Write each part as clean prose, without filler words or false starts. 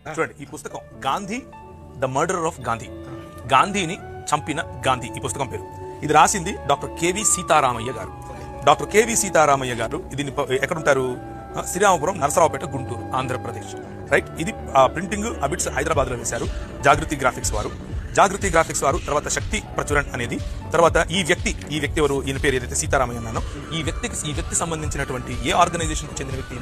చూడండి ఈ పుస్తకం Gandhi the murderer of Gandhi, గాంధీని చంపిన గాంధీ ఈ పుస్తకం పేరు. ఇది రాసింది డాక్టర్ కేవి సీతారామయ్య గారు. డాక్టర్ కేవి సీతారామయ్య గారు ఇది ఎక్కడుంటారు? శ్రీరామపురం, నరసరావుపేట, గుంటూరు, ఆంధ్రప్రదేశ్. రైట్. ఇది ప్రింటింగ్ అబిట్స్ హైదరాబాద్లో వేశారు జాగృతి గ్రాఫిక్స్ వారు. జాగృతి గ్రాఫిక్స్ వారు తర్వాత శక్తి ప్రచురణ అనేది, తర్వాత ఈ వ్యక్తి ఎవరు, ఈయన పేరు ఏదైతే సీతారామయ్య అన్నానో ఈ వ్యక్తికి సంబంధించినటువంటి ఏ ఆర్గనైజేషన్కి చెందిన వ్యక్తి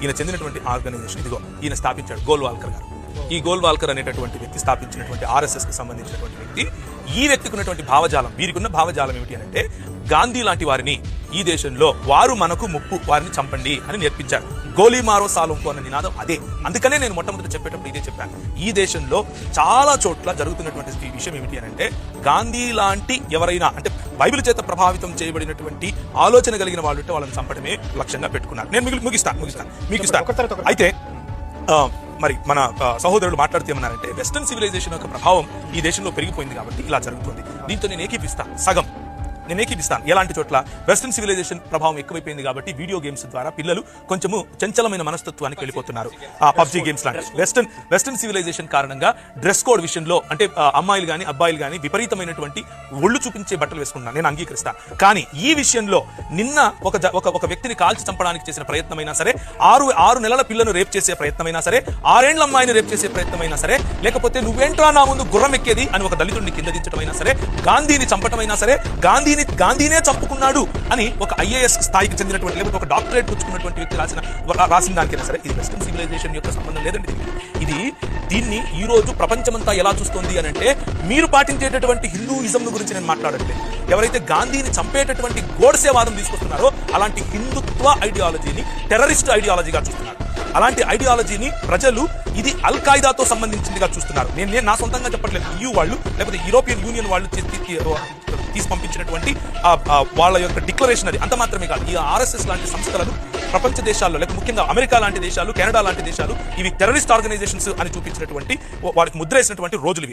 ఈయన చెందినటువంటి ఆర్గనైజేషన్ ఇదిగో ఈయన స్థాపించాడు, గోల్వాల్కర్ గారు. ఈ గోల్వాల్కర్ అనేటటువంటి వ్యక్తి స్థాపించినటువంటి RSS కి సంబంధించినటువంటి వ్యక్తి. ఈ వ్యక్తికి ఉన్నటువంటి భావజాలం, వీరికి ఉన్న భావజాలం ఏమిటి అంటే గాంధీ లాంటి వారిని ఈ దేశంలో వారు మనకు ముప్పు, వారిని చంపండి అని నేర్పించారు. గోలీ మారో సాలోంకో అన్న నినాదం అదే. అందుకనే నేను మొట్టమొదటి చెప్పేటప్పుడు ఇదే చెప్పాను. ఈ దేశంలో చాలా చోట్ల జరుగుతున్నటువంటి విషయం ఏమిటి అని అంటే గాంధీ లాంటి ఎవరైనా అంటే బైబిల్ చేత ప్రభావితం చేయబడినటువంటి ఆలోచన కలిగిన వాళ్ళు ఉంటే వాళ్ళని చంపడమే లక్ష్యంగా పెట్టుకున్నారు. నేను మీకు ఇస్తాను. అయితే మరి మన సహోదరులు మాట్లాడుతూ ఏమన్నారంటే వెస్టర్న్ సివిలైజేషన్ యొక్క ప్రభావం ఈ దేశంలో పెరిగిపోయింది కాబట్టి ఇలా జరుగుతుంది. దీంతో నేను ఏకీపిస్తాను, సగం నేను ఏకీపిస్తాను. ఎలాంటి చోట్ల వెస్టర్న్ సివిలైజేషన్ ప్రభావం ఎక్కువైపోయింది కాబట్టి వీడియో గేమ్స్ ద్వారా పిల్లలు కొంచెము చంచలమైన మనస్తత్వానికి వెళ్ళిపోతున్నారు. పబ్జీ గేమ్స్ లాంటి వెస్టర్న్ సివిలైజేషన్ కారణంగా డ్రెస్ కోడ్ విషయంలో అంటే అమ్మాయిలు కానీ అబ్బాయిలు కానీ విపరీతమైనటువంటి ఒళ్ళు చూపించే బట్టలు వేసుకుంటున్నాను, నేను అంగీకరిస్తాను. కానీ ఈ విషయంలో నిన్న ఒక వ్యక్తిని కాల్చి చంపడానికి చేసిన ప్రయత్నమైనా సరే, ఆరు నెలల పిల్లను రేప్ చేసే ప్రయత్నమైనా సరే, 6 ఏళ్ల అమ్మాయిని రేప్ చేసే ప్రయత్నమైనా సరే, లేకపోతే నువ్వేంట్రా నా ముందు గుర్రం ఎక్కేది అని ఒక దళితుడిని కింద దించడమైనా సరే, గాంధీని చంపటమైనా సరే, గాంధీనే చంపుకున్నాడు అని ఒక IAS స్థాయికి చెందినటువంటి లేకపోతే ఒక డాక్టరేట్ పుచ్చుకున్నటువంటి వ్యక్తి రాసిన దానికైనా సరే ఇది వెస్టర్న్ సివిలైజేషన్ యొక్క సంబంధం లేదండి. దీన్ని ఈ రోజు ప్రపంచమంతా ఎలా చూస్తోంది అని అంటే మీరు పాటించేటటువంటి హిందూయిజం గురించి నేను మాట్లాడట్లేదు. ఎవరైతే గాంధీని చంపేటటువంటి గోడ్సేవాదం తీసుకొస్తున్నారో అలాంటి హిందుత్వ ఐడియాలజీని టెర్రరిస్ట్ ఐడియాలజీగా చూస్తున్నారు. అలాంటి ఐడియాలజీని ప్రజలు ఇది అల్ ఖైదాతో సంబంధించిందిగా చూస్తున్నారు. నేను నా సొంతంగా చెప్పట్లేదు. EU వాళ్ళు లేకపోతే యూరోపియన్ యూనియన్ వాళ్ళు తీసి పంపించినటువంటి వాళ్ళ యొక్క డిక్లరేషన్ అది. అంత మాత్రమే కాదు, ఈ RSS లాంటి సంస్థలను ప్రపంచ దేశాల్లో లేకపోతే ముఖ్యంగా అమెరికా లాంటి దేశాలు, కెనడా లాంటి దేశాలు ఇవి టెర్రరిస్ట్ ఆర్గనైజేషన్స్ అని చూపించినటువంటి వారికి ముద్ర వేసినటువంటి రోజులు ఇవి.